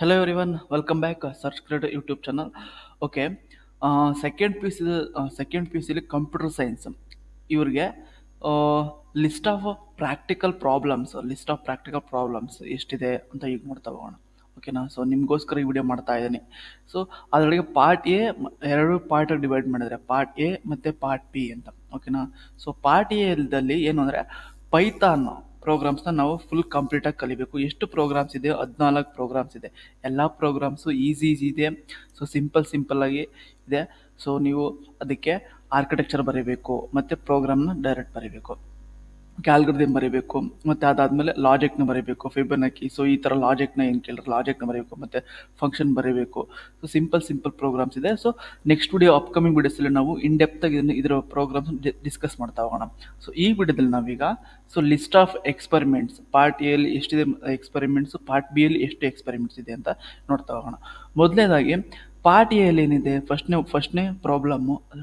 Hello everyone, welcome back Search Creator YouTube channel. Okay, second P U ಸಿಲಿ computer science ಇವ್ರಿಗೆ list of practical problems ಎಷ್ಟಿದೆ ಅಂತ ಈಗ ನೋಡ್ತಾ ಹೋಗೋಣ. ಓಕೆನಾ, ಸೊ ನಿಮಗೋಸ್ಕರ ಈ ವಿಡಿಯೋ ಮಾಡ್ತಾ ಇದ್ದೀನಿ. ಸೊ ಅದರೊಳಗೆ ಪಾರ್ಟ್ ಎ ಎರಡು ಪಾರ್ಟಾಗಿ ಡಿವೈಡ್ ಮಾಡಿದರೆ ಪಾರ್ಟ್ ಎ ಮತ್ತು ಪಾರ್ಟ್ ಬಿ ಅಂತ. ಓಕೆನಾ, ಸೊ ಪಾರ್ಟ್ ಎದಲ್ಲಿ ಏನು ಅಂದರೆ ಪೈಥಾನ್ ಪ್ರೋಗ್ರಾಮ್ಸ್ನ ನಾವು ಫುಲ್ ಕಂಪ್ಲೀಟಾಗಿ ಕಲಿಬೇಕು. ಎಷ್ಟು ಪ್ರೋಗ್ರಾಮ್ಸ್ ಇದೆ? 14 ಪ್ರೋಗ್ರಾಮ್ಸ್ ಇದೆ. ಎಲ್ಲ ಪ್ರೋಗ್ರಾಮ್ಸು ಈಸಿ ಇದೆ. ಸೊ ಸಿಂಪಲ್ ಆಗಿ ಇದೆ. ಸೊ ನೀವು ಅದಕ್ಕೆ ಆರ್ಕಿಟೆಕ್ಚರ್ ಬರೀಬೇಕು ಮತ್ತು ಪ್ರೋಗ್ರಾಮ್ನ ಡೈರೆಕ್ಟ್ ಬರೀಬೇಕು, ಕ್ಯಾಲ್ಗರಿದಮ್ ಬರೀಬೇಕು, ಮತ್ತು ಅದಾದಮೇಲೆ ಲಾಜಿಕ್ನ ಬರೀಬೇಕು, ಫಿಬೊನಾಕಿ. ಸೊ ಈ ಥರ ಲಾಜಿಕ್ನ ಏನು ಕೇಳಿದ್ರೆ ಲಾಜಿಕ್ನ ಬರೀಬೇಕು ಮತ್ತು ಫಂಕ್ಷನ್ ಬರೀಬೇಕು. ಸೊ ಸಿಂಪಲ್ ಪ್ರೋಗ್ರಾಮ್ಸ್ ಇದೆ. ಸೊ ನೆಕ್ಸ್ಟ್ ವಿಡಿಯೋ, ಅಪ್ಕಮಿಂಗ್ ವಿಡಿಯೋಸಲ್ಲಿ ನಾವು ಇನ್ ಡೆಪ್ತಾಗಿ ಇದರ ಪ್ರೋಗ್ರಾಮ್ಸ್ ಡಿಸ್ಕಸ್ ಮಾಡ್ತಾ ಹೋಗೋಣ. ಸೊ ಈ ವಿಡಿಯೋದಲ್ಲಿ ನಾವೀಗ ಲಿಸ್ಟ್ ಆಫ್ ಎಕ್ಸ್ಪೆರಿಮೆಂಟ್ಸ್ ಪಾರ್ಟ್ ಎಲ್ಲಿ ಎಷ್ಟಿದೆ ಎಕ್ಸ್ಪೆರಿಮೆಂಟ್ಸ್, ಪಾರ್ಟ್ ಬಿ ಯಲ್ಲಿ ಎಷ್ಟು ಎಕ್ಸ್ಪೆರಿಮೆಂಟ್ಸ್ ಇದೆ ಅಂತ ನೋಡ್ತಾ ಹೋಗೋಣ. ಮೊದಲನೇದಾಗಿ ಪಾರ್ಟ್ ಎಲ್ಲಿ ಏನಿದೆ,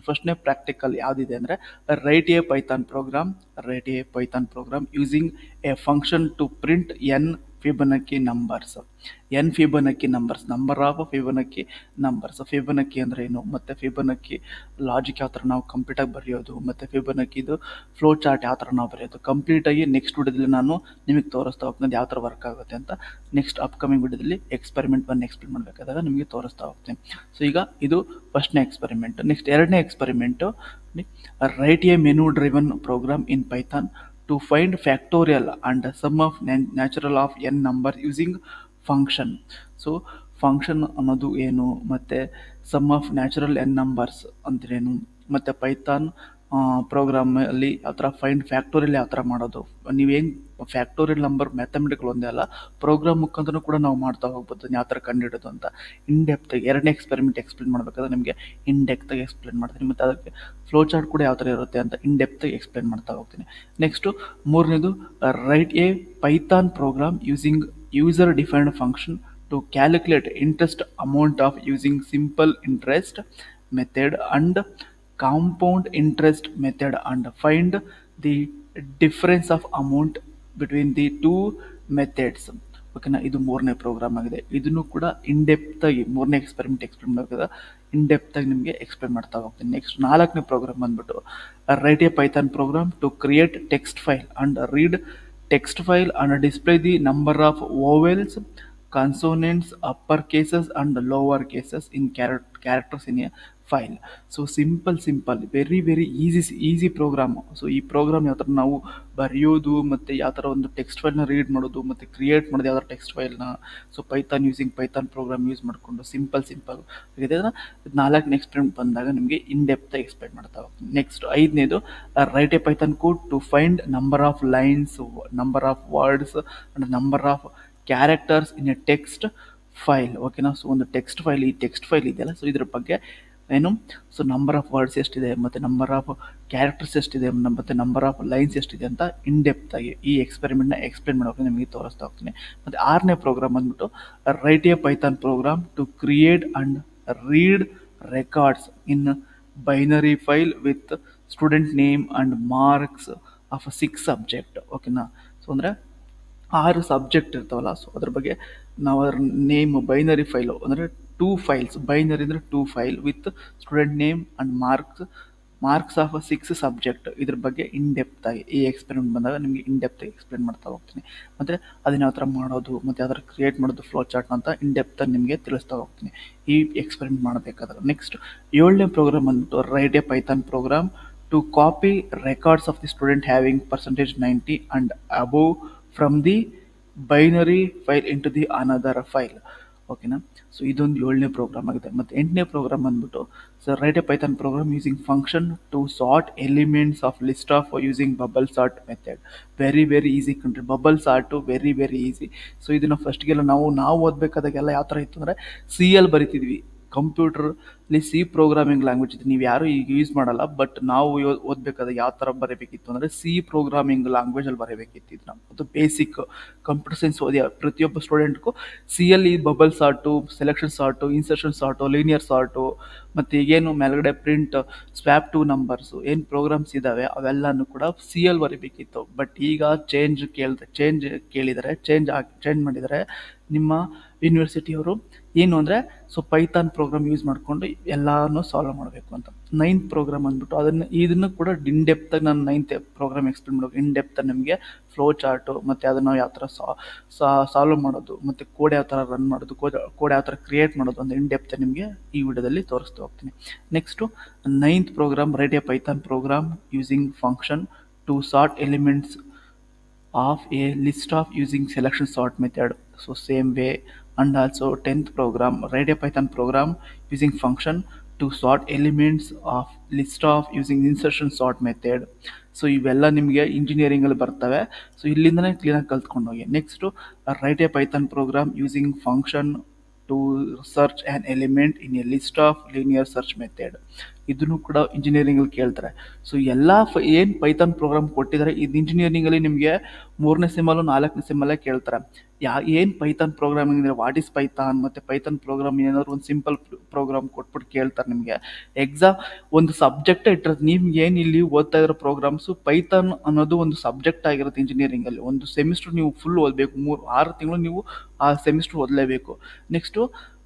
ಫಸ್ಟ್ನೇ ಪ್ರಾಕ್ಟಿಕಲ್ ಯಾವುದಿದೆ ಅಂದರೆ write a Python program using a function to print N Fibonacci numbers. Number of Fibonacci numbers. Fibonacci ಅಂದರೆ ಏನು, ಮತ್ತು ಫಿಬೊನಾಕಿ ಲಾಜಿಕ್ ಯಾವ ಥರ ನಾವು ಕಂಪ್ಲೀಟಾಗಿ ಬರೆಯೋದು, ಮತ್ತು ಫಿಬೊನಾಕಿದು ಫ್ಲೋ ಚಾರ್ಟ್ ಯಾವ ಥರ ನಾವು ಬರೆಯೋದು ಕಂಪ್ಲೀಟಾಗಿ ನೆಕ್ಸ್ಟ್ ವಿಡಿಯೋದಲ್ಲಿ ನಾನು ನಿಮಗೆ ತೋರಿಸ್ತಾ ಹೋಗ್ತೀನಿ ಯಾವ ಥರ ವರ್ಕ್ ಆಗುತ್ತೆ ಅಂತ. ನೆಕ್ಸ್ಟ್ ಅಪ್ಕಮಿಂಗ್ ವಿಡಿಯೋದಲ್ಲಿ ಎಕ್ಸ್ಪೆರಿಮೆಂಟ್ ಎಕ್ಸ್ಪ್ಲೇನ್ ಮಾಡಬೇಕಾದಾಗ ನಿಮಗೆ ತೋರಿಸ್ತಾ ಹೋಗ್ತೀನಿ. ಸೊ ಈಗ ಇದು ಫಸ್ಟ್ನೇ ಎಕ್ಸ್ಪೆರಿಮೆಂಟ್. ನೆಕ್ಸ್ಟ್ ಎರಡನೇ experiment, write a menu driven program in Python to find factorial and sum of natural of N number using function. So function ಅನ್ನೋದು ಏನು, ಮತ್ತು sum of natural N numbers ಅಂದ್ರೇನು, ಮತ್ತು ಪೈಥಾನ್ ಪ್ರೋಗ್ರಾಮಲ್ಲಿ ಯಾವ ಥರ ಫೈಂಡ್ ಫ್ಯಾಕ್ಟೋರಿಯಲ್ ಯಾವ ಥರ ಮಾಡೋದು. ನೀವೇನು ಫ್ಯಾಕ್ಟೋರಿಯಲ್ ನಂಬರ್ ಮ್ಯಾಥಮೆಟಿಕಲ್ ಒಂದೇ ಅಲ್ಲ, ಪ್ರೋಗ್ರಾಮ್ ಮುಖಾಂತರ ಕೂಡ ನಾವು ಮಾಡ್ತಾ ಹೋಗ್ಬೋದು ಯಾವ ಥರ ಕಂಡುಹಿಡೋದು ಅಂತ. ಇನ್ ಡೆಪ್ತಾಗಿ ಎರಡನೇ ಎಕ್ಸ್ಪೆರಿಮೆಂಟ್ ಎಕ್ಸ್ಪ್ಲೇನ್ ಮಾಡಬೇಕಾದ್ರೆ ನಿಮಗೆ ಇನ್ ಡೆಪ್ತಾಗಿ ಎಕ್ಸ್ಪ್ಲೇನ್ ಮಾಡ್ತೀನಿ, ಮತ್ತು ಅದಕ್ಕೆ ಫ್ಲೋ ಚಾರ್ಟ್ ಕೂಡ ಯಾವ ಥರ ಇರುತ್ತೆ ಅಂತ ಇನ್ ಡೆಪ್ತಾಗಿ ಎಕ್ಸ್ಪ್ಲೇನ್ ಮಾಡ್ತಾ ಹೋಗ್ತೀನಿ. ನೆಕ್ಸ್ಟು ಮೂರನೇದು, write a Python program using user defined function to calculate interest amount of using simple interest method and compound interest method and find the difference of amount between the two methods. ಓಕೆನಾ, ಇದು ಮೂರನೇ program ಆಗಿದೆ. ಇದನ್ನು ಕೂಡ ಇನ್ ಡೆಪ್ತಾಗಿ ಮೂರನೇ experiment explain ಮಾಡಬೇಕಾದ ಇನ್ ಡೆಪ್ತಾಗಿ ನಿಮಗೆ explain ಮಾಡ್ತಾ ಹೋಗ್ತೀನಿ. ನೆಕ್ಸ್ಟ್ ನಾಲ್ಕನೇ ಪ್ರೋಗ್ರಾಮ್ ಬಂದ್ಬಿಟ್ಟು write a Python program to create text file and read text file and display the number of vowels, consonants, upper cases and lower cases in characters in a file. So simple very easy program. So ಈ program ಯಾವ ಥರ ನಾವು ಬರೆಯೋದು, ಮತ್ತು ಯಾವ ಥರ ಒಂದು text ಫೈಲ್ನ read ಮಾಡೋದು, ಮತ್ತು ಕ್ರಿಯೇಟ್ ಮಾಡೋದು ಯಾವ ಥರ ಟೆಕ್ಸ್ಟ್ ಫೈಲ್ನ. ಸೊ ಪೈಥಾನ್ ಪ್ರೋಗ್ರಾಮ್ ಯೂಸ್ ಮಾಡಿಕೊಂಡು ಸಿಂಪಲ್ ಆಗಿದೆ. ನಾಲ್ಕನೇ ಎಕ್ಸ್ಪೆರಿಮೆಂಟ್ ಬಂದಾಗ ನಿಮಗೆ ಇನ್ ಡೆಪ್ತ್ ಎಕ್ಸ್ಪ್ಲೇನ್ ಮಾಡ್ತಾ ಹೋಗ್ತೀನಿ. ನೆಕ್ಸ್ಟ್ ಐದನೇದು, write a Python code to find number of lines, number of words and number of characters in a text file. ಓಕೆನಾ, ಸೊ ಒಂದು ಟೆಕ್ಸ್ಟ್ ಫೈಲ್ ಇದೆಯಲ್ಲ, ಸೊ ಇದ್ರ ಬಗ್ಗೆ ಏನು, ಸೊ ನಂಬರ್ ಆಫ್ ವರ್ಡ್ಸ್ ಎಷ್ಟಿದೆ, ಮತ್ತು ನಂಬರ್ ಆಫ್ ಕ್ಯಾರೆಕ್ಟರ್ಸ್ ಎಷ್ಟಿದೆ, ಮತ್ತು ನಂಬರ್ ಆಫ್ ಲೈನ್ಸ್ ಎಷ್ಟಿದೆ ಅಂತ ಇನ್ ಡೆಪ್ತಾಗಿ ಈ ಎಕ್ಸ್ಪೆರಿಮೆಂಟ್ನ ಎಕ್ಸ್ಪ್ಲೇನ್ ಮಾಡೋಕೆ ನಿಮಗೆ ತೋರಿಸ್ತಾ ಹೋಗ್ತೀನಿ. ಮತ್ತು ಆರನೇ ಪ್ರೋಗ್ರಾಮ್ ಬಂದ್ಬಿಟ್ಟು write a Python program to create and read records in binary file with student name and marks of 6 subject. ಓಕೆನಾ, ಸೊ ಅಂದರೆ 6 ಸಬ್ಜೆಕ್ಟ್ ಇರ್ತಾವಲ್ಲ, ಸೊ ಅದ್ರ ಬಗ್ಗೆ ನಾವು ಅದರ ನೇಮ್ ಬೈನರಿ ಫೈಲು ಅಂದರೆ 2 ಫೈಲ್ಸ್, ಬೈನರಿ ಅಂದರೆ 2 file with student name and marks of 6 subject. ಇದ್ರ ಬಗ್ಗೆ ಇನ್ ಡೆಪ್ತಾಗಿ ಈ ಎಕ್ಸ್ಪೆರಿಮೆಂಟ್ ಬಂದಾಗ ನಿಮಗೆ ಇನ್ ಡೆಪ್ತಾಗಿ ಎಕ್ಸ್ಪ್ಲೇನ್ ಮಾಡ್ತಾ ಹೋಗ್ತೀನಿ. ಮತ್ತು ಅದನ್ನ ಯಾವ ಥರ ಮಾಡೋದು, ಮತ್ತು ಯಾವ ಥರ ಕ್ರಿಯೇಟ್ ಮಾಡೋದು ಫ್ಲೋ ಚಾರ್ಟ್ ಅಂತ ಇನ್ ಡೆಪ್ತಾಗಿ ನಿಮಗೆ ತಿಳಿಸ್ತಾ ಹೋಗ್ತೀನಿ ಈ ಎಕ್ಸ್ಪೆರಿಮೆಂಟ್ ಮಾಡಬೇಕಾದ್ರೆ. ನೆಕ್ಸ್ಟ್ ಏಳನೇ ಪ್ರೋಗ್ರಾಮ್ ಬಂದ್ಬಿಟ್ಟು write a Python program to copy records of the student having %90 and above from the binary file into the another file. ಓಕೆನಾ, ಸೊ ಇದೊಂದು ಏಳನೇ ಪ್ರೋಗ್ರಾಮ್ ಆಗಿದೆ. ಮತ್ತು ಎಂಟನೇ ಪ್ರೋಗ್ರಾಮ್ ಬಂದ್ಬಿಟ್ಟು write a Python program using function to sort elements of list of using bubble sort method. Very easy ಕಂಡ್ರಿ, bubble sort very easy. So ಇದನ್ನು ಫಸ್ಟ್ಗೆಲ್ಲ ನಾವು ಓದಬೇಕಾದಾಗೆಲ್ಲ ಯಾವ ಥರ ಇತ್ತು ಅಂದರೆ ಸಿ ಎಲ್ ಬರಿತಿದ್ವಿ, ಕಂಪ್ಯೂಟರ್ ಇಲ್ಲಿ ಸಿ ಪ್ರೋಗ್ರಾಮಿಂಗ್ ಲ್ಯಾಂಗ್ವೇಜ್ ಇದೆ, ನೀವು ಯಾರು ಈಗ ಯೂಸ್ ಮಾಡಲ್ಲ, ಬಟ್ ನಾವು ಓದಬೇಕಾದ್ರೆ ಯಾವ ಥರ ಬರೀಬೇಕಿತ್ತು ಅಂದರೆ ಸಿ ಪ್ರೋಗ್ರಾಮಿಂಗ್ ಲ್ಯಾಂಗ್ವೇಜಲ್ಲಿ ಬರೀಬೇಕಿತ್ತು ಇದನ್ನ. ಅದು ಬೇಸಿಕ್ ಕಂಪ್ಯೂಟರ್ ಸೈನ್ಸ್ ಓದಿ ಪ್ರತಿಯೊಬ್ಬ ಸ್ಟೂಡೆಂಟ್ಗೂ ಸಿಯಲ್ಲಿ ಬಬಲ್ ಸಾರ್ಟು, ಸೆಲೆಕ್ಷನ್ ಸಾರ್ಟು, ಇನ್ಸರ್ಷನ್ ಸಾರ್ಟು, ಲೀನಿಯರ್ ಸಾರ್ಟು, ಮತ್ತು ಈಗೇನು ಮೇಲ್ಗಡೆ ಪ್ರಿಂಟ್, ಸ್ವ್ಯಾಪ್ ಟು ನಂಬರ್ಸು ಏನು ಪ್ರೋಗ್ರಾಮ್ಸ್ ಇದ್ದಾವೆ ಅವೆಲ್ಲನೂ ಕೂಡ ಸಿಯಲ್ಲಿ ಬರೀಬೇಕಿತ್ತು. ಬಟ್ ಈಗ ಚೇಂಜ್ ಕೇಳಿದರೆ ಚೇಂಜ್ ಮಾಡಿದರೆ ನಿಮ್ಮ ಯೂನಿವರ್ಸಿಟಿಯವರು ಏನು ಅಂದರೆ ಪೈಥಾನ್ ಪ್ರೋಗ್ರಾಮ್ ಯೂಸ್ ಮಾಡಿಕೊಂಡು ಎಲ್ಲನೂ ಸಾಲ್ವ್ ಮಾಡಬೇಕು ಅಂತ. 9th ಪ್ರೋಗ್ರಾಮ್ ಅಂದ್ಬಿಟ್ಟು ಇದನ್ನು ಕೂಡ ಇನ್ ಡೆಪ್ತಾಗಿ ನಾನು 9th ಪ್ರೋಗ್ರಾಮ್ ಎಕ್ಸ್ಪ್ಲೇನ್ ಮಾಡೋದು. ಇನ್ ಡೆಪ್ತ್ ನಿಮಗೆ ಫ್ಲೋ ಚಾರ್ಟು ಮತ್ತು ಅದನ್ನು ಯಾವ ಥರ ಸಾಲ್ವ್ ಮಾಡೋದು ಮತ್ತು ಕೋಡ್ ಯಾವ ಥರ ರನ್ ಮಾಡೋದು, ಕೋಡ್ ಯಾವ ಥರ ಕ್ರಿಯೇಟ್ ಮಾಡೋದು ಅಂತ ಇನ್ ಡೆಪ್ತ್ ನಿಮಗೆ ಈ ವಿಡಿಯೋದಲ್ಲಿ ತೋರಿಸ್ತಾ ಹೋಗ್ತೀನಿ. Next 9th program, write a Python program using function to sort elements of a list of using selection sort method. So same way. And also 10th program, write a Python program using function to sort elements of list of using insertion sort method. So ಇವೆಲ್ಲ ನಿಮಗೆ ಇಂಜಿನಿಯರಿಂಗಲ್ಲಿ ಬರ್ತವೆ. So ಇಲ್ಲಿಂದನೇ ಕ್ಲೀನಾಗಿ ಕಲ್ತ್ಕೊಂಡು ಹೋಗಿ. Next write a Python program using function to search an element in a list of linear search method. ಇದನ್ನು ಕೂಡ ಇಂಜಿನಿಯರಿಂಗಲ್ಲಿ ಕೇಳ್ತಾರೆ. ಸೊ ಎಲ್ಲ ಏನು ಪೈಥಾನ್ ಪ್ರೋಗ್ರಾಮ್ ಕೊಟ್ಟಿದ್ದಾರೆ ಇದು ಇಂಜಿನಿಯರಿಂಗಲ್ಲಿ ನಿಮಗೆ 3ನೇ ಸೆಮ್ಮಲ್ಲೂ 4ನೇ ಸೆಮ್ಮಲ್ಲೇ ಕೇಳ್ತಾರೆ. ಏನು ಪೈಥಾನ್ ಪ್ರೋಗ್ರಾಮಿಂಗ್ ಅಂದರೆ ವಾಟ್ ಈಸ್ ಪೈಥಾನ್, ಮತ್ತು ಪೈಥಾನ್ ಪ್ರೋಗ್ರಾಮ್ ಏನಾದರೂ ಒಂದು ಸಿಂಪಲ್ ಪ್ರೋಗ್ರಾಮ್ ಕೊಟ್ಬಿಟ್ಟು ಕೇಳ್ತಾರೆ ನಿಮಗೆ. ಎಕ್ಸಾಮ್ ಒಂದು ಸಬ್ಜೆಕ್ಟೇ ಇಟ್ಟಿರೋದು. ನಿಮ್ಗೆ ಏನು ಇಲ್ಲಿ ಓದ್ತಾ ಇರೋ ಪ್ರೋಗ್ರಾಮ್ಸು ಪೈಥಾನ್ ಅನ್ನೋದು ಒಂದು ಸಬ್ಜೆಕ್ಟ್ ಆಗಿರುತ್ತೆ ಇಂಜಿನಿಯರಿಂಗಲ್ಲಿ. ಒಂದು ಸೆಮಿಸ್ಟ್ರ್ ನೀವು ಫುಲ್ ಓದಬೇಕು, 6 ತಿಂಗಳು ನೀವು ಆ ಸೆಮಿಸ್ಟ್ರ್ ಓದಲೇಬೇಕು. Next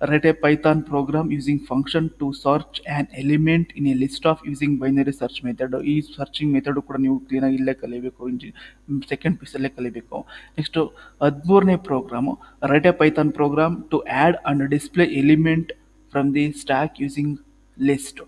write a Python program using function to search an element in a list of using binary search method. ಈ ಸರ್ಚಿಂಗ್ ಮೆಥಡು ಕೂಡ ನೀವು ಕ್ಲೀನಾಗಿ ಇಲ್ಲೇ ಕಲಿಬೇಕು, ಸೆಕೆಂಡ್ ಪೀಸಲ್ಲೇ ಕಲಿಬೇಕು. ನೆಕ್ಸ್ಟು 13ನೇ program, write a Python program to add and display element from the stack using list.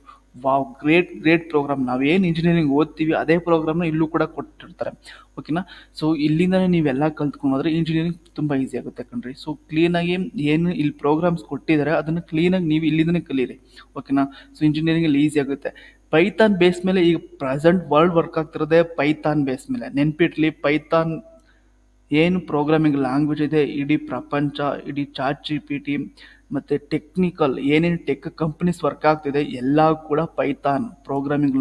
Wow, great program. ನಾವೇನು ಇಂಜಿನಿಯರಿಂಗ್ ಓದ್ತೀವಿ ಅದೇ ಪ್ರೋಗ್ರಾಮ್ನ ಇಲ್ಲೂ ಕೂಡ ಕೊಟ್ಟಿರ್ತಾರೆ. ಓಕೆನಾ. ಸೊ ಇಲ್ಲಿಂದನೇ ನೀವೆಲ್ಲ ಕಲ್ತ್ಕೊಂಡ್ರೆ ಇಂಜಿನಿಯರಿಂಗ್ ತುಂಬ ಈಸಿ ಆಗುತ್ತೆ ಕಣ್ರಿ. ಸೊ ಕ್ಲೀನಾಗಿ ಏನು ಇಲ್ಲಿ ಪ್ರೋಗ್ರಾಮ್ಸ್ ಕೊಟ್ಟಿದ್ದಾರೆ ಅದನ್ನು ಕ್ಲೀನಾಗಿ ನೀವು ಇಲ್ಲಿಂದನೇ ಕಲೀರಿ. ಓಕೆನಾ. ಸೊ ಇಂಜಿನಿಯರಿಂಗಲ್ಲಿ ಈಸಿ ಆಗುತ್ತೆ. ಪೈಥಾನ್ ಬೇಸ್ ಮೇಲೆ ಈಗ ಪ್ರೆಸೆಂಟ್ ವರ್ಲ್ಡ್ ವರ್ಕ್ ಆಗ್ತಿರೋದೇ ಪೈಥಾನ್ ಬೇಸ್ ಮೇಲೆ. ನೆನ್ಪಿಟ್ಲಿ, ಪೈಥಾನ್ ಏನು ಪ್ರೋಗ್ರಾಮಿಂಗ್ ಲ್ಯಾಂಗ್ವೇಜ್ ಇದೆ ಇಡೀ ಪ್ರಪಂಚ, ಇಡೀ ಚಾಟ್ GPT ಮತ್ತು ಟೆಕ್ನಿಕಲ್ ಏನೇನು ಟೆಕ್ ಕಂಪ್ನೀಸ್ ವರ್ಕ್ ಆಗ್ತಿದೆ ಎಲ್ಲ ಕೂಡ ಪೈಥಾನ್ ಪ್ರೋಗ್ರಾಮಿಂಗ್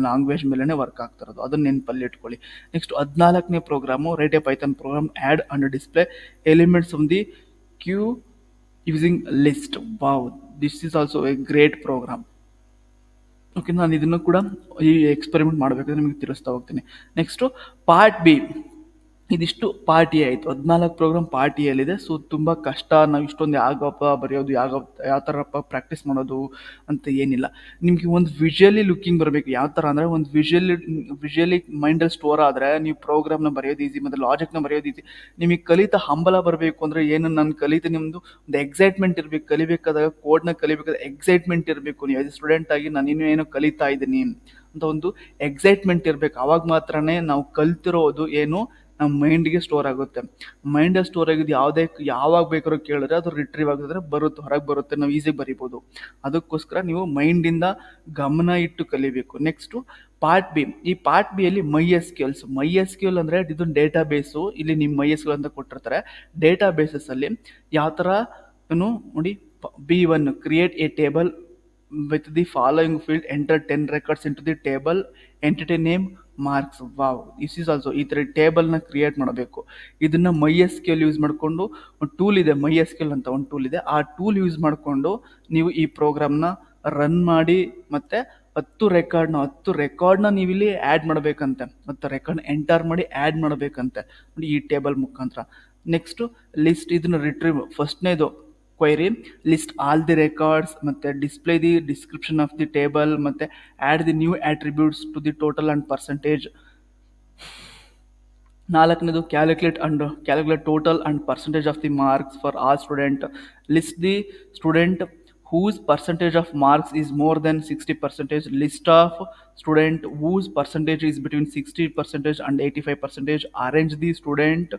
ಲ್ಯಾಂಗ್ವೇಜ್ ಮೇಲೇ ವರ್ಕ್ ಆಗ್ತಿರೋದು. ಅದನ್ನು ನೆನಪಲ್ಲಿ ಇಟ್ಕೊಳ್ಳಿ. ನೆಕ್ಸ್ಟ್ 14ನೇ program, write a Python program add and display elements from the queue using list. Wow, this is also a great program. Okay, ನಾನು ಇದನ್ನು ಕೂಡ ಈ ಎಕ್ಸ್ಪೆರಿಮೆಂಟ್ ಮಾಡಬೇಕಾದ್ರೆ ನಿಮಗೆ ತಿಳಿಸ್ತಾ ಹೋಗ್ತೀನಿ. Next part B. ಇದಿಷ್ಟು ಪಾರ್ಟ್ ಎ ಆಯಿತು. 14 ಪ್ರೋಗ್ರಾಮ್ ಪಾರ್ಟ್ ಎಲ್ಲಿದೆ. ಸೊ ತುಂಬ ಕಷ್ಟ, ನಾವು ಇಷ್ಟೊಂದು ಯಾಗಪ್ಪ ಬರೆಯೋದು, ಯಾವ ಥರಪ್ಪ ಪ್ರಾಕ್ಟೀಸ್ ಮಾಡೋದು ಅಂತ ಏನಿಲ್ಲ. ನಿಮಗೆ ಒಂದು ವಿಜುವಲಿ ಲುಕ್ಕಿಂಗ್ ಬರಬೇಕು. ಯಾವ ಥರ ಅಂದರೆ ಒಂದು ವಿಜುವಲಿ ಮೈಂಡಲ್ಲಿ ಸ್ಟೋರ್ ಆದರೆ ನೀವು ಪ್ರೋಗ್ರಾಮ್ನ ಬರೆಯೋದು ಈಸಿ, ಮತ್ತು ಲಾಜಿಕ್ನ ಬರೆಯೋದು ಈಸಿ. ನಿಮಗೆ ಕಲಿತ ಹಂಬಲ ಬರಬೇಕು ಅಂದರೆ ಏನು, ನಾನು ಕಲಿತ ನಿಮ್ಮದು ಒಂದು ಎಕ್ಸೈಟ್ಮೆಂಟ್ ಇರಬೇಕು. ಕಲಿಬೇಕಾದಾಗ ಕೋಡ್ನ ಕಲಿಬೇಕಾದ್ರೆ ಎಕ್ಸೈಟ್ಮೆಂಟ್ ಇರಬೇಕು. ನೀವು ಆ್ಯಸ್ ಎ ಸ್ಟೂಡೆಂಟಾಗಿ ನಾನು ಇನ್ನೂ ಏನೋ ಕಲಿತಾ ಇದ್ದೀನಿ ಅಂತ ಒಂದು ಎಕ್ಸೈಟ್ಮೆಂಟ್ ಇರಬೇಕು. ಆವಾಗ ಮಾತ್ರನೇ ನಾವು ಕಲ್ತಿರೋದು ಏನು ನಮ್ಮ ಮೈಂಡ್ಗೆ ಸ್ಟೋರ್ ಆಗುತ್ತೆ. ಮೈಂಡಲ್ಲಿ ಸ್ಟೋರ್ ಆಗಿದ್ದು ಯಾವಾಗ ಬೇಕಾದ್ರೂ ಕೇಳಿದ್ರೆ ಅದು ರಿಟ್ರೀವ್ ಆಗಿದ್ರೆ ಹೊರಗೆ ಬರುತ್ತೆ, ನಾವು ಈಸಿಯಾಗಿ ಬರಿಬೋದು. ಅದಕ್ಕೋಸ್ಕರ ನೀವು ಮೈಂಡಿಂದ ಗಮನ ಇಟ್ಟು ಕಲಿಬೇಕು. Next part B. ಈ ಪಾರ್ಟ್ ಬಿಯಲ್ಲಿ MySQL ಅಂದರೆ ಇದು ಡೇಟಾ ಬೇಸು. ಇಲ್ಲಿ ನಿಮ್ಮ MySQL ಅಂತ ಕೊಟ್ಟಿರ್ತಾರೆ. ಡೇಟಾ ಬೇಸಸ್ಸಲ್ಲಿ ಯಾವ ಥರ ನೋಡಿ, B1 create a table with the following field, enter 10 records into the table, entity name, marks. Wow, this is also ಈ ಥರ ಟೇಬಲ್ನ ಕ್ರಿಯೇಟ್ ಮಾಡಬೇಕು. ಇದನ್ನು MySQL ಯೂಸ್ ಮಾಡಿಕೊಂಡು ಒಂದು ಟೂಲ್ ಇದೆ, MySQL ಅಂತ ಒಂದು ಟೂಲ್ ಇದೆ. ಆ ಟೂಲ್ ಯೂಸ್ ಮಾಡಿಕೊಂಡು ನೀವು ಈ ಪ್ರೋಗ್ರಾಮ್ನ ರನ್ ಮಾಡಿ ಮತ್ತು 10 ರೆಕಾರ್ಡ್ನ ನೀವಿಲ್ಲಿ ಆ್ಯಡ್ ಮಾಡಬೇಕಂತೆ. 10 ರೆಕಾರ್ಡ್ನ ಎಂಟರ್ ಮಾಡಿ ಆ್ಯಡ್ ಮಾಡಬೇಕಂತೆ ನೋಡಿ ಈ ಟೇಬಲ್ ಮುಖಾಂತರ. Next list. ಇದನ್ನು ರಿಟ್ರೀವ್, ಫಸ್ಟ್ನೇದು query list all the records, ಮತ್ತು display the description of the table, ಮತ್ತು add the new attributes to the total and percentage. 4ನೇದು calculate total and percentage of the marks for all student. List the student whose percentage of marks is more than 60%. List of student whose percentage is between 60% and 85%. Arrange the student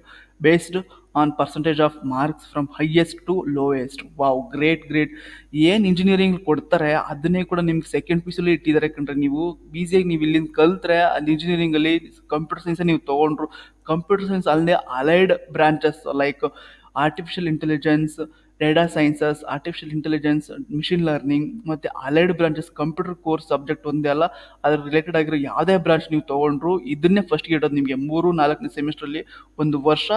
based on percentage of marks from highest to lowest. Wow, great. ಏನು engineering ಕೊಡ್ತಾರೆ ಅದನ್ನೇ ಕೂಡ ನಿಮ್ಗೆ second ಪೀಸಲ್ಲಿ ಇಟ್ಟಿದ್ದಾರೆ ಕಣ್ರೆ. ನೀವು ಈಸಿಯಾಗಿ ನೀವು ಇಲ್ಲಿಂದ ಕಲ್ತ್ರೆ ಅಲ್ಲಿ ಇಂಜಿನಿಯರಿಂಗಲ್ಲಿ ಕಂಪ್ಯೂಟರ್ ಸೈನ್ಸ್ ನೀವು ತೊಗೊಂಡ್ರು. ಕಂಪ್ಯೂಟರ್ ಸೈನ್ಸ್ ಅಲ್ಲದೆ allied branches like artificial intelligence, data sciences, artificial intelligence, machine learning ಮತ್ತು allied branches, computer course subject ಒಂದೇ ಅಲ್ಲ, ಅದ್ರ ರಿಲೇಟೆಡ್ ಆಗಿರೋ ಯಾವುದೇ ಬ್ರಾಂಚ್ ನೀವು ತೊಗೊಂಡ್ರು ಇದನ್ನೇ ಫಸ್ಟ್ಗೆ ಇಡೋದು ನಿಮಗೆ 3-4ನೇ ಸೆಮಿಸ್ಟ್ರಲ್ಲಿ. ಒಂದು ವರ್ಷ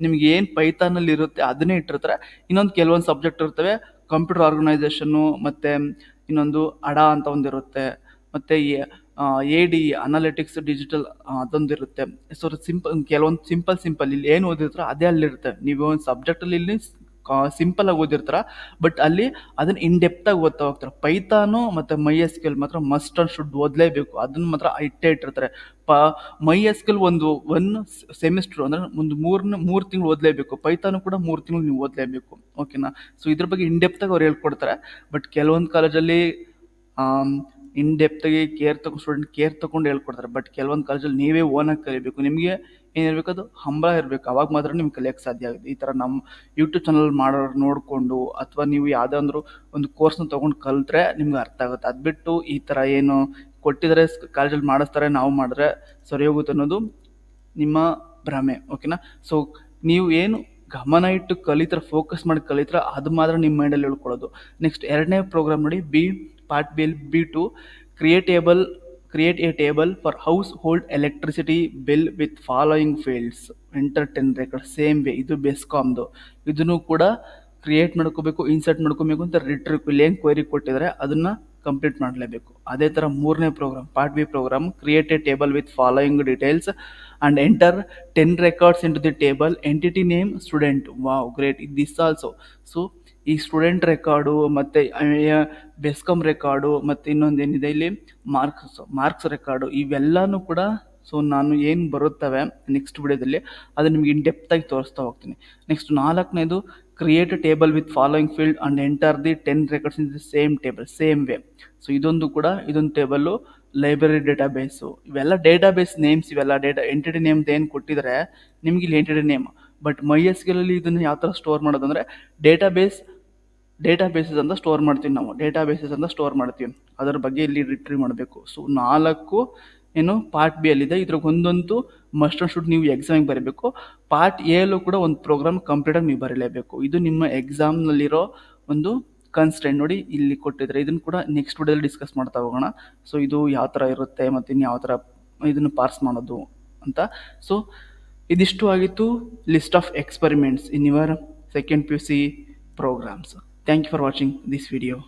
ನಿಮ್ಗೆ ಏನು ಪೈಥಾನಲ್ಲಿ ಇರುತ್ತೆ ಅದನ್ನೇ ಇಟ್ಟಿರ್ತಾರೆ. ಇನ್ನೊಂದು ಕೆಲವೊಂದು ಸಬ್ಜೆಕ್ಟ್ ಇರ್ತವೆ, ಕಂಪ್ಯೂಟರ್ ಆರ್ಗನೈಸೇಷನ್ನು, ಮತ್ತು ಇನ್ನೊಂದು ಅಡಾ ಅಂತ ಒಂದಿರುತ್ತೆ, ಮತ್ತು ಎ ಡಿ ಅನಾಲಿಟಿಕ್ಸ್ ಡಿಜಿಟಲ್ ಅದೊಂದಿರುತ್ತೆ. ಸೊ ಕೆಲವೊಂದು ಸಿಂಪಲ್ ಇಲ್ಲಿ ಏನು ಓದಿರ್ತಾರೋ ಅದೇ ಅಲ್ಲಿರುತ್ತೆ. ನೀವು ಒಂದು ಸಬ್ಜೆಕ್ಟಲ್ಲಿ ಇಲ್ಲಿ ಸಿಂಪಲ್ ಆಗಿ ಓದಿರ್ತಾರ, ಬಟ್ ಅಲ್ಲಿ ಅದನ್ನ ಇನ್ ಡೆಪ್ತ್ ಆಗಿ ಓದ್ತಾ ಹೋಗ್ತಾರೆ. ಪೈಥಾನು ಮತ್ತು MySQL ಮಾತ್ರ ಮಸ್ಟ್ ಅಂಡ್ ಶುಡ್ ಓದಲೇಬೇಕು, ಅದನ್ನ ಮಾತ್ರ ಇಟ್ಟೇ ಇಟ್ಟಿರ್ತಾರೆ. MySQL ಒನ್ ಸೆಮಿಸ್ಟರ್ ಅಂದ್ರೆ ಒಂದು 3 ತಿಂಗಳು ಓದಲೇಬೇಕು, ಪೈಥಾನು ಕೂಡ 3 ತಿಂಗಳು ನೀವು ಓದಲೇಬೇಕು. ಓಕೆನಾ? ಸೊ ಇದ್ರ ಬಗ್ಗೆ ಇನ್ ಡೆಪ್ತ್ ಆಗಿ ಅವ್ರು ಹೇಳ್ಕೊಡ್ತಾರೆ. ಬಟ್ ಕೆಲವೊಂದು ಕಾಲೇಜಲ್ಲಿ ಇನ್ ಡೆಪ್ತಾಗಿ ಸ್ಟೂಡೆಂಟ್ ಕೇರ್ ತಗೊಂಡು ಹೇಳ್ಕೊಡ್ತಾರೆ. ಬಟ್ ಕೆಲವೊಂದು ಕಾಲೇಜಲ್ಲಿ ನೀವೇ ಓನಾಗಿ ಕಲಿಬೇಕು. ನಿಮಗೆ ಏನಿರಬೇಕು, ಅದು ಹಂಬಲ ಇರಬೇಕು. ಅವಾಗ ಮಾತ್ರ ನಿಮ್ಗೆ ಕಲಿಯೋಕ್ಕೆ ಸಾಧ್ಯ ಆಗುತ್ತೆ. ಈ ಥರ ನಮ್ಮ ಯೂಟ್ಯೂಬ್ ಚಾನಲ್ ಮಾಡೋರು ನೋಡಿಕೊಂಡು, ಅಥವಾ ನೀವು ಯಾವುದಾದ್ರೂ ಒಂದು ಕೋರ್ಸ್ನ ತೊಗೊಂಡು ಕಲಿತ್ರೆ ನಿಮ್ಗೆ ಅರ್ಥ ಆಗುತ್ತೆ. ಅದು ಬಿಟ್ಟು ಈ ಥರ ಏನು ಕೊಟ್ಟಿದ್ದಾರೆ ಕಾಲೇಜಲ್ಲಿ ಮಾಡಿಸ್ತಾರೆ, ನಾವು ಮಾಡಿದ್ರೆ ಸರಿ ಹೋಗುತ್ತೆ ಅನ್ನೋದು ನಿಮ್ಮ ಭ್ರಮೆ. ಓಕೆನಾ? ಸೊ ನೀವು ಏನು ಗಮನ ಇಟ್ಟು ಕಲಿತರ, ಫೋಕಸ್ ಮಾಡಿ ಕಲಿತರ, ಅದು ಮಾತ್ರ ನಿಮ್ಮ ಮೈಂಡಲ್ಲಿ ಉಳ್ಕೊಳ್ಳೋದು. ನೆಕ್ಸ್ಟ್ 2ನೇ ಪ್ರೋಗ್ರಾಮ್ ನೋಡಿ, part B2, create a table for house hold electricity bill with following fields, enter 10 record. Same way ಇದು ಬೆಸ್ಕಾಮ್ದು. ಇದನ್ನು ಕೂಡ ಕ್ರಿಯೇಟ್ ಮಾಡ್ಕೋಬೇಕು, ಇನ್ಸರ್ಟ್ ಮಾಡ್ಕೋಬೇಕು ಅಂತ ಇಲ್ಲಿ ಏನು ಕ್ವೈರಿ ಕೊಟ್ಟಿದ್ದಾರೆ ಅದನ್ನು ಕಂಪ್ಲೀಟ್ ಮಾಡಲೇಬೇಕು. ಅದೇ ಥರ 3ನೇ program, part B program, create a table with following details and enter 10 records in to the table, entity name student. Wow, great. This also. So ಈ ಸ್ಟೂಡೆಂಟ್ ರೆಕಾರ್ಡು ಮತ್ತು ಬೆಸ್ಕಾಮ್ ರೆಕಾರ್ಡು ಮತ್ತು ಇನ್ನೊಂದೇನಿದೆ ಇಲ್ಲಿ ಮಾರ್ಕ್ಸ್ ರೆಕಾರ್ಡು, ಇವೆಲ್ಲನೂ ಕೂಡ ಸೊ ನಾನು ಏನು ಬರುತ್ತವೆ next ವಿಡಿಯೋದಲ್ಲಿ ಅದು ನಿಮ್ಗೆ ಇನ್ ಡೆಪ್ತಾಗಿ ತೋರಿಸ್ತಾ ಹೋಗ್ತೀನಿ. ನೆಕ್ಸ್ಟ್ 4ನೇದು, create a table with following field and enter the 10 records in the same table, same way. So ಇದೊಂದು ಟೇಬಲ್ಲು ಲೈಬ್ರರಿ ಡೇಟಾಬೇಸು. ಇವೆಲ್ಲ ಡೇಟಾಬೇಸ್ ನೇಮ್ಸ್, ಇವೆಲ್ಲ ಎಂಟಿಟಿ ನೇಮ್ದು ಏನು ಕೊಟ್ಟಿದ್ದಾರೆ ನಿಮ್ಗೆ ಇಲ್ಲಿ ಎಂಟಿಟಿ ನೇಮ್. ಬಟ್ MySQL ಇದನ್ನು ಯಾವ ಥರ ಸ್ಟೋರ್ ಮಾಡೋದಂದರೆ ಡೇಟಾಬೇಸಸ್ ಅಂತ ಸ್ಟೋರ್ ಮಾಡ್ತೀವಿ ನಾವು, ಸ್ಟೋರ್ ಮಾಡ್ತೀವಿ. ಅದರ ಬಗ್ಗೆ ಇಲ್ಲಿ ರಿಟ್ರೀವ್ ಮಾಡಬೇಕು. ಸೊ 4 ಏನು ಪಾರ್ಟ್ B ಅಲ್ಲಿದೆ. ಇದ್ರಾಗ ಒಂದಂತೂ ಮಸ್ಟ್ ಅಂಡ್ ಶುಡ್ ನೀವು ಎಕ್ಸಾಮಿಗೆ ಬರೀಬೇಕು. ಪಾರ್ಟ್ Aಲ್ಲೂ ಕೂಡ ಒಂದು ಪ್ರೋಗ್ರಾಮ್ ಕಂಪ್ಲೀಟಾಗಿ ನೀವು ಬರೀಲೇಬೇಕು. ಇದು ನಿಮ್ಮ ಎಕ್ಸಾಮ್ನಲ್ಲಿರೋ ಒಂದು ಕನ್ಸ್ಟೆಂಟ್. ನೋಡಿ ಇಲ್ಲಿ ಕೊಟ್ಟಿದ್ದಾರೆ, ಇದನ್ನು ಕೂಡ ನೆಕ್ಸ್ಟ್ ವಿಡಿಯೋದಲ್ಲಿ ಡಿಸ್ಕಸ್ ಮಾಡ್ತಾ ಹೋಗೋಣ. ಸೊ ಇದು ಯಾವ ಥರ ಇರುತ್ತೆ ಮತ್ತು ಇನ್ನು ಯಾವ ಥರ ಇದನ್ನು ಪಾರ್ಸ್ ಮಾಡೋದು ಅಂತ. ಸೊ ಇದಿಷ್ಟು ಆಗಿತ್ತು list of experiments in your second PUC programs. Thank you for watching this video.